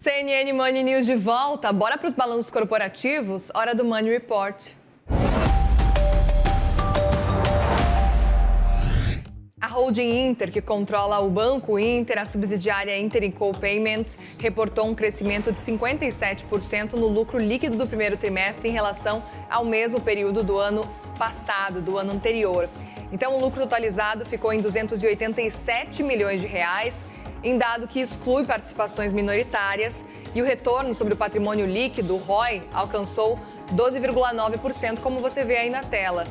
CNN Money News de volta. Bora para os balanços corporativos? Hora do Money Report. A holding Inter, que controla o Banco Inter, a subsidiária Inter Co Payments, reportou um crescimento de 57% no lucro líquido do primeiro trimestre em relação ao mesmo período do ano passado, do ano anterior. Então, o lucro totalizado ficou em 287 milhões de reais, em dado que exclui participações minoritárias, e o retorno sobre o patrimônio líquido, o ROI, alcançou 12,9%, como você vê aí na tela.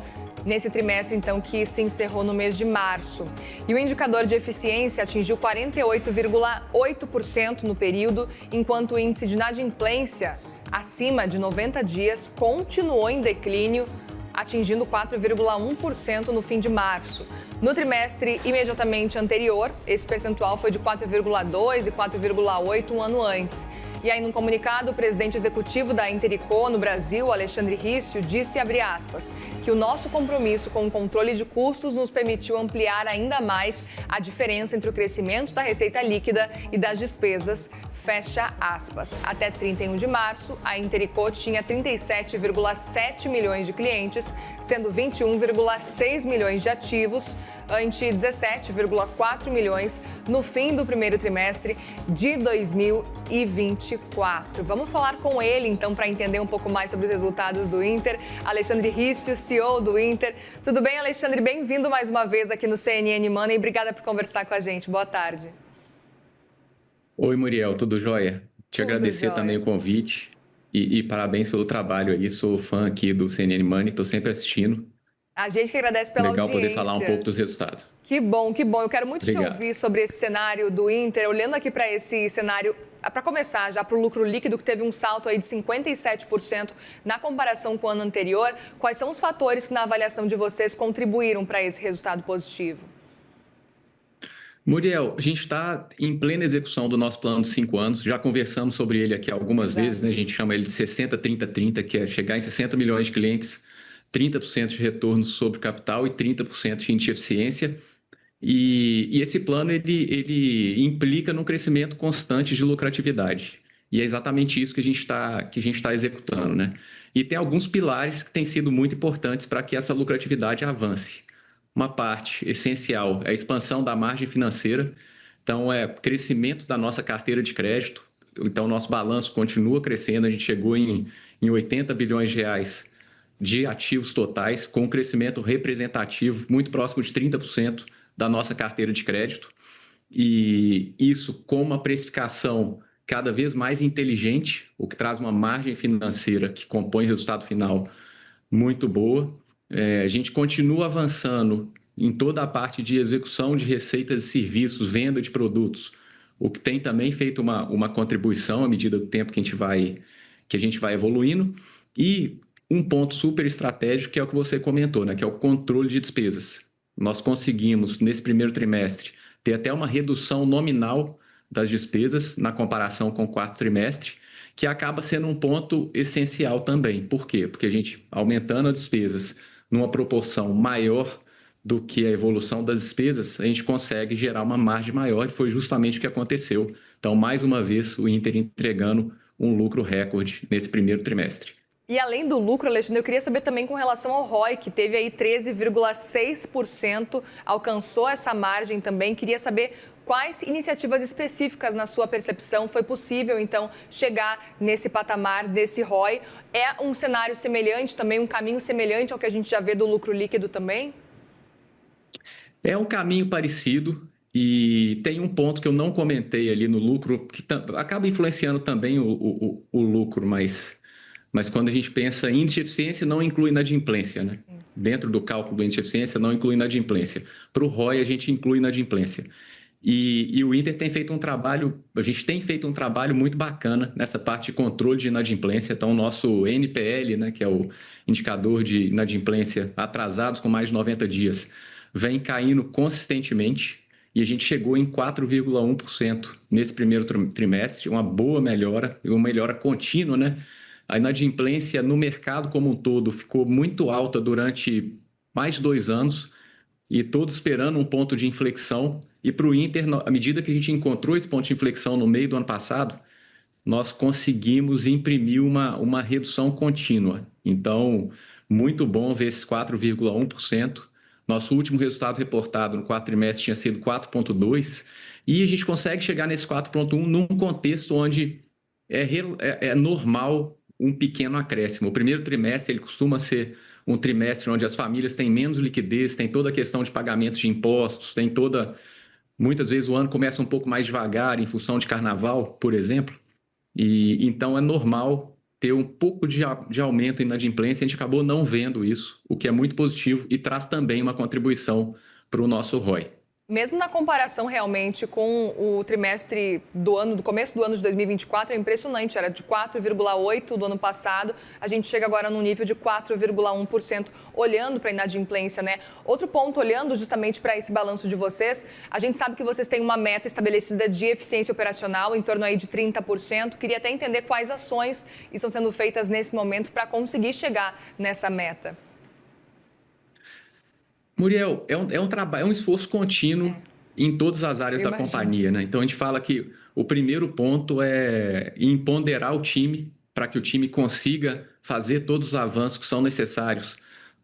Nesse trimestre, então, que se encerrou no mês de março. E o indicador de eficiência atingiu 48,8% no período, enquanto o índice de inadimplência, acima de 90 dias, continuou em declínio, atingindo 4,1% no fim de março. No trimestre imediatamente anterior, esse percentual foi de 4,2% e 4,8% um ano antes. E aí, num comunicado, o presidente executivo da Inter Co no Brasil, Alexandre Rissio, disse, abre aspas, que o nosso compromisso com o controle de custos nos permitiu ampliar ainda mais a diferença entre o crescimento da receita líquida e das despesas, fecha aspas. Até 31 de março, a Inter Co tinha 37,7 milhões de clientes, sendo 21,6 milhões de ativos, ante 17,4 milhões no fim do primeiro trimestre de 2024. Vamos falar com ele, então, para entender um pouco mais sobre os resultados do Inter. Alexandre Rissio, CEO do Inter. Tudo bem, Alexandre? Bem-vindo mais uma vez aqui no CNN Money. Obrigada por conversar com a gente. Boa tarde. Oi, Muriel, tudo jóia? Te agradecer jóia. também o convite e parabéns pelo trabalho aí. Sou fã aqui do CNN Money, estou sempre assistindo. A gente que agradece pela Legal audiência. poder falar um pouco dos resultados. Que bom, que bom. Eu quero muito Obrigado. te ouvir sobre esse cenário do Inter. Olhando aqui para esse cenário, para começar já para o lucro líquido, que teve um salto aí de 57% na comparação com o ano anterior. Quais são os fatores que, na avaliação de vocês, contribuíram para esse resultado positivo? Muriel, a gente está em plena execução do nosso plano de 5 anos. Já conversamos sobre ele aqui algumas vezes, né? A gente chama ele de 60-30-30, que é chegar em 60 milhões de clientes, 30% de retorno sobre capital e 30% de eficiência. E esse plano ele implica num crescimento constante de lucratividade. E é exatamente isso que a gente está executando, né? E tem alguns pilares que têm sido muito importantes para que essa lucratividade avance. Uma parte essencial é a expansão da margem financeira, então é crescimento da nossa carteira de crédito. Então, o nosso balanço continua crescendo, a gente chegou em 80 bilhões de reais de ativos totais, com um crescimento representativo muito próximo de 30% da nossa carteira de crédito. E isso com uma precificação cada vez mais inteligente, o que traz uma margem financeira que compõe o resultado final muito boa. A gente continua avançando em toda a parte de execução de receitas e serviços, venda de produtos, o que tem também feito uma contribuição à medida do tempo que a gente vai evoluindo. E um ponto super estratégico que é o que você comentou, né, que é o controle de despesas. Nós conseguimos, nesse primeiro trimestre, ter até uma redução nominal das despesas na comparação com o quarto trimestre, que acaba sendo um ponto essencial também. Por quê? Porque a gente, aumentando as despesas numa proporção maior do que a evolução das despesas, a gente consegue gerar uma margem maior, e foi justamente o que aconteceu. Então, mais uma vez, o Inter entregando um lucro recorde nesse primeiro trimestre. E além do lucro, Alexandre, eu queria saber também com relação ao ROI, que teve aí 13,6%, alcançou essa margem também. Queria saber quais iniciativas específicas, na sua percepção, foi possível, então, chegar nesse patamar desse ROI. É um cenário semelhante também, um caminho semelhante ao que a gente já vê do lucro líquido também? É um caminho parecido. E tem um ponto que eu não comentei ali no lucro, que acaba influenciando também o lucro, mas quando a gente pensa em índice de eficiência, não inclui inadimplência, né? Dentro do cálculo do índice de eficiência, não inclui inadimplência. Para o ROI, a gente inclui inadimplência. E o Inter tem feito um trabalho, a gente tem feito um trabalho muito bacana nessa parte de controle de inadimplência. Então, o nosso NPL, né, que é o indicador de inadimplência atrasados com mais de 90 dias, vem caindo consistentemente. E a gente chegou em 4,1% nesse primeiro trimestre, uma boa melhora, uma melhora contínua, né? A inadimplência no mercado como um todo ficou muito alta durante mais de 2 anos e todos esperando um ponto de inflexão. E para o Inter, à medida que a gente encontrou esse ponto de inflexão no meio do ano passado, nós conseguimos imprimir uma redução contínua. Então, muito bom ver esses 4,1%. Nosso último resultado reportado no quarto trimestre tinha sido 4,2%, e a gente consegue chegar nesse 4,1% num contexto onde é normal um pequeno acréscimo. O primeiro trimestre ele costuma ser um trimestre onde as famílias têm menos liquidez, tem toda a questão de pagamento de impostos, tem toda... Muitas vezes o ano começa um pouco mais devagar em função de carnaval, por exemplo, e então é normal ter um pouco de aumento em inadimplência. A gente acabou não vendo isso, o que é muito positivo e traz também uma contribuição para o nosso ROI. Mesmo na comparação realmente com o trimestre do ano, do começo do ano de 2024, é impressionante, era de 4,8% do ano passado, a gente chega agora num nível de 4,1%, olhando para a inadimplência, né? Outro ponto, olhando justamente para esse balanço de vocês, a gente sabe que vocês têm uma meta estabelecida de eficiência operacional, em torno aí de 30%, queria até entender quais ações estão sendo feitas nesse momento para conseguir chegar nessa meta. Muriel, é um esforço contínuo em todas as áreas da companhia, né? Então a gente fala que o primeiro ponto é empoderar o time para que o time consiga fazer todos os avanços que são necessários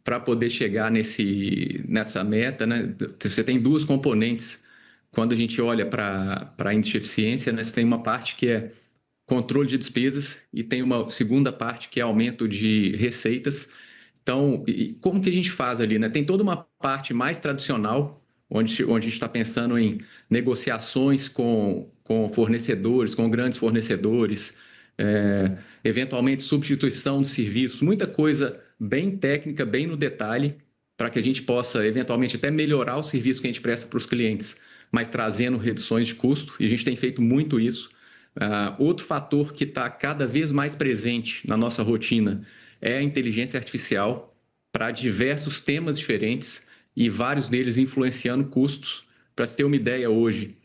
para poder chegar nessa meta, né? Você tem duas componentes quando a gente olha para a índice de eficiência, né? Você tem uma parte que é controle de despesas e tem uma segunda parte que é aumento de receitas. Então, como que a gente faz ali, né? Tem toda uma parte mais tradicional, onde a gente está pensando em negociações com fornecedores, com grandes fornecedores, eventualmente substituição de serviços, muita coisa bem técnica, bem no detalhe, para que a gente possa, eventualmente, até melhorar o serviço que a gente presta para os clientes, mas trazendo reduções de custo, e a gente tem feito muito isso. Outro fator que está cada vez mais presente na nossa rotina é a inteligência artificial para diversos temas diferentes e vários deles influenciando custos. Para se ter uma ideia, hoje,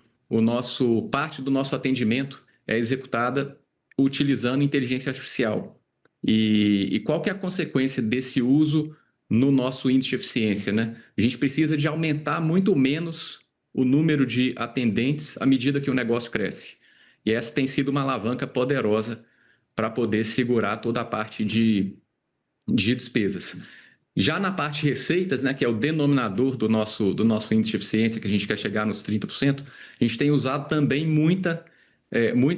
parte do nosso atendimento é executada utilizando inteligência artificial. E qual que é a consequência desse uso no nosso índice de eficiência, né? A gente precisa de aumentar muito menos o número de atendentes à medida que o negócio cresce. E essa tem sido uma alavanca poderosa para poder segurar toda a parte de despesas. Já na parte de receitas, né, que é o denominador do nosso índice de eficiência, que a gente quer chegar nos 30%, a gente tem usado também muita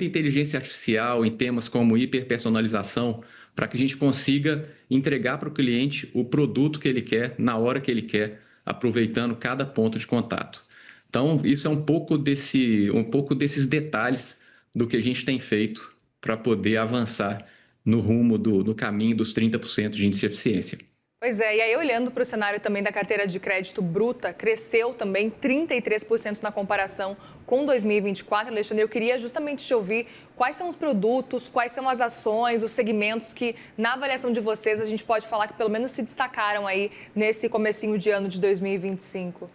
inteligência artificial em temas como hiperpersonalização, para que a gente consiga entregar para o cliente o produto que ele quer, na hora que ele quer, aproveitando cada ponto de contato. Então, isso é um pouco desses detalhes do que a gente tem feito para poder avançar no rumo do caminho dos 30% de índice de eficiência. Pois é, e aí olhando para o cenário também da carteira de crédito bruta, cresceu também 33% na comparação com 2024. Alexandre, eu queria justamente te ouvir quais são os produtos, quais são as ações, os segmentos que, na avaliação de vocês, a gente pode falar que pelo menos se destacaram aí nesse comecinho de ano de 2025.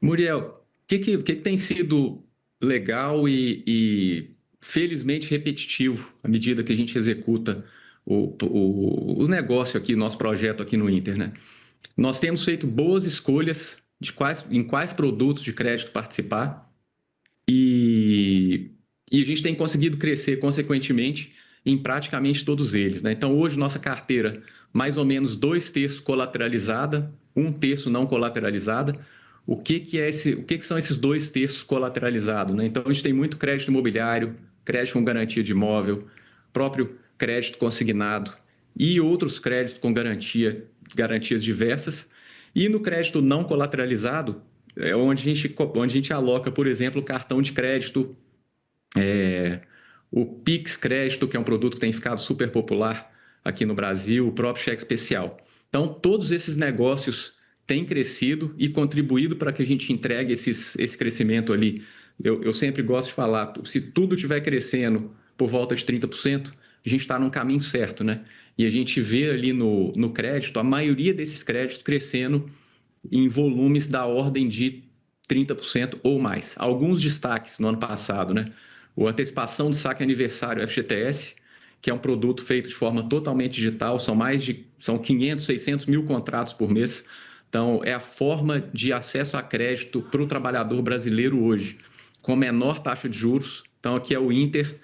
Muriel, o que tem sido legal e felizmente repetitivo à medida que a gente executa o negócio aqui, nosso projeto aqui no Inter, né? Nós temos feito boas escolhas em quais produtos de crédito participar e a gente tem conseguido crescer consequentemente em praticamente todos eles, né? Então, hoje, nossa carteira, mais ou menos 2/3 colateralizada, 1/3 não colateralizada. O que são esses 2/3 colateralizados, né? Então, a gente tem muito crédito imobiliário, crédito com garantia de imóvel, próprio crédito consignado e outros créditos com garantias diversas. E no crédito não colateralizado, é onde a gente aloca, por exemplo, o cartão de crédito, o Pix Crédito, que é um produto que tem ficado super popular aqui no Brasil, o próprio cheque especial. Então, todos esses negócios têm crescido e contribuído para que a gente entregue esse crescimento ali. Eu sempre gosto de falar, se tudo estiver crescendo por volta de 30%, a gente está num caminho certo, né? E a gente vê ali no crédito, a maioria desses créditos crescendo em volumes da ordem de 30% ou mais. Alguns destaques no ano passado, né? A antecipação do saque aniversário FGTS, que é um produto feito de forma totalmente digital, são 500, 600 mil contratos por mês. Então, é a forma de acesso a crédito para o trabalhador brasileiro hoje, com menor taxa de juros, Então, aqui é o Inter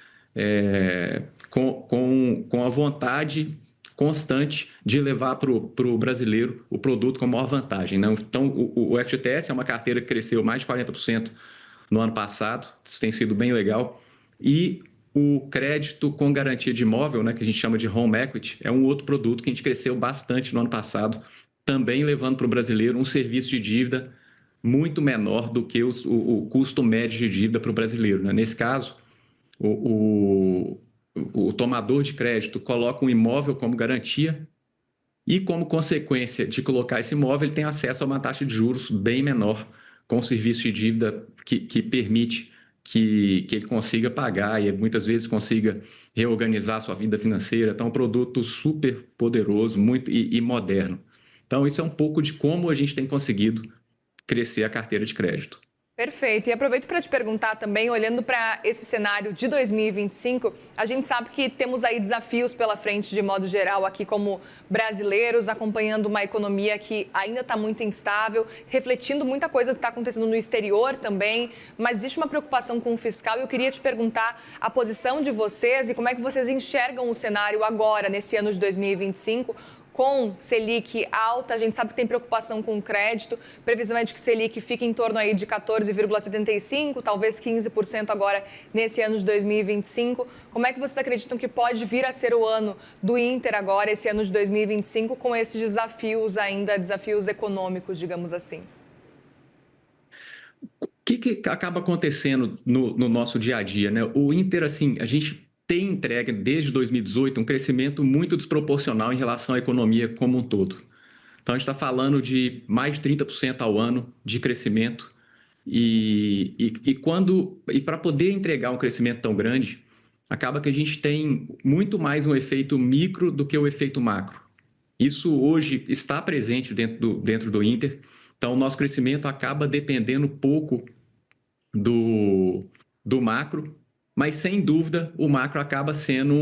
com a vontade constante de levar para o brasileiro o produto com maior vantagem, né? Então, o FGTS é uma carteira que cresceu mais de 40% no ano passado, isso tem sido bem legal. E o crédito com garantia de imóvel, né, que a gente chama de home equity, é um outro produto que a gente cresceu bastante no ano passado, também levando para o brasileiro um serviço de dívida muito menor do que o custo médio de dívida para o brasileiro, né? Nesse caso, o tomador de crédito coloca um imóvel como garantia e, como consequência de colocar esse imóvel, ele tem acesso a uma taxa de juros bem menor, com o serviço de dívida que permite que ele consiga pagar e muitas vezes consiga reorganizar a sua vida financeira. Então, é um produto super poderoso e moderno. Então, isso é um pouco de como a gente tem conseguido crescer a carteira de crédito. Perfeito. E aproveito para te perguntar também, olhando para esse cenário de 2025, a gente sabe que temos aí desafios pela frente de modo geral aqui como brasileiros, acompanhando uma economia que ainda está muito instável, refletindo muita coisa que está acontecendo no exterior também, mas existe uma preocupação com o fiscal e eu queria te perguntar a posição de vocês e como é que vocês enxergam o cenário agora, nesse ano de 2025, com Selic alta, a gente sabe que tem preocupação com o crédito, previsão é de que Selic fique em torno aí de 14,75%, talvez 15% agora nesse ano de 2025. Como é que vocês acreditam que pode vir a ser o ano do Inter agora, esse ano de 2025, com esses desafios ainda, desafios econômicos, digamos assim? O que acaba acontecendo no nosso dia a dia, né? O Inter, assim, a gente tem entregue desde 2018 um crescimento muito desproporcional em relação à economia como um todo. Então, a gente está falando de mais de 30% ao ano de crescimento e para poder entregar um crescimento tão grande, acaba que a gente tem muito mais um efeito micro do que o efeito macro. Isso hoje está presente dentro do Inter, então o nosso crescimento acaba dependendo pouco do macro, mas sem dúvida o macro acaba sendo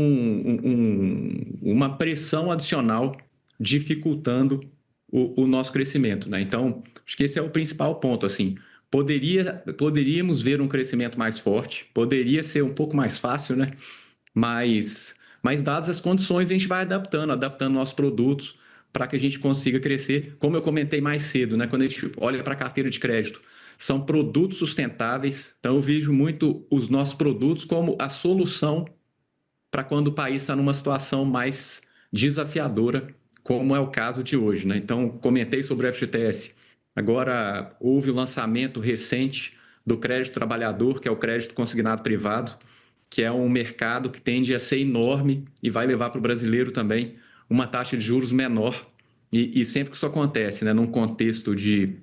uma pressão adicional dificultando o nosso crescimento, né? Então, acho que esse é o principal ponto, assim. Poderíamos ver um crescimento mais forte, poderia ser um pouco mais fácil, né? Mas dadas as condições, a gente vai adaptando nossos produtos para que a gente consiga crescer. Como eu comentei mais cedo, né? Quando a gente olha para a carteira de crédito, são produtos sustentáveis, então eu vejo muito os nossos produtos como a solução para quando o país está numa situação mais desafiadora, como é o caso de hoje, né? Então, comentei sobre o FGTS. Agora, houve o lançamento recente do crédito trabalhador, que é o crédito consignado privado, que é um mercado que tende a ser enorme e vai levar para o brasileiro também uma taxa de juros menor. E sempre que isso acontece, né, num contexto de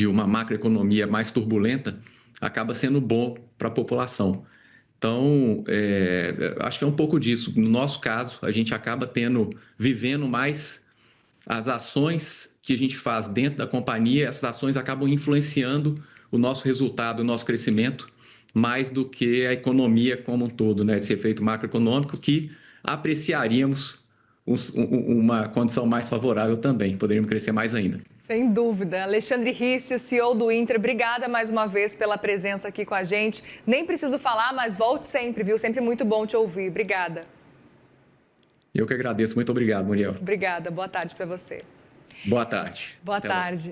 uma macroeconomia mais turbulenta, acaba sendo bom para a população. Então, acho que é um pouco disso. No nosso caso, a gente acaba vivendo mais as ações que a gente faz dentro da companhia, essas ações acabam influenciando o nosso resultado, o nosso crescimento, mais do que a economia como um todo, né? Esse efeito macroeconômico que apreciaríamos uma condição mais favorável também, poderíamos crescer mais ainda. Sem dúvida. Alexandre Riccio, CEO do Inter, obrigada mais uma vez pela presença aqui com a gente. Nem preciso falar, mas volte sempre, viu? Sempre muito bom te ouvir. Obrigada. Eu que agradeço. Muito obrigado, Muriel. Obrigada. Boa tarde para você. Boa tarde. Boa tarde.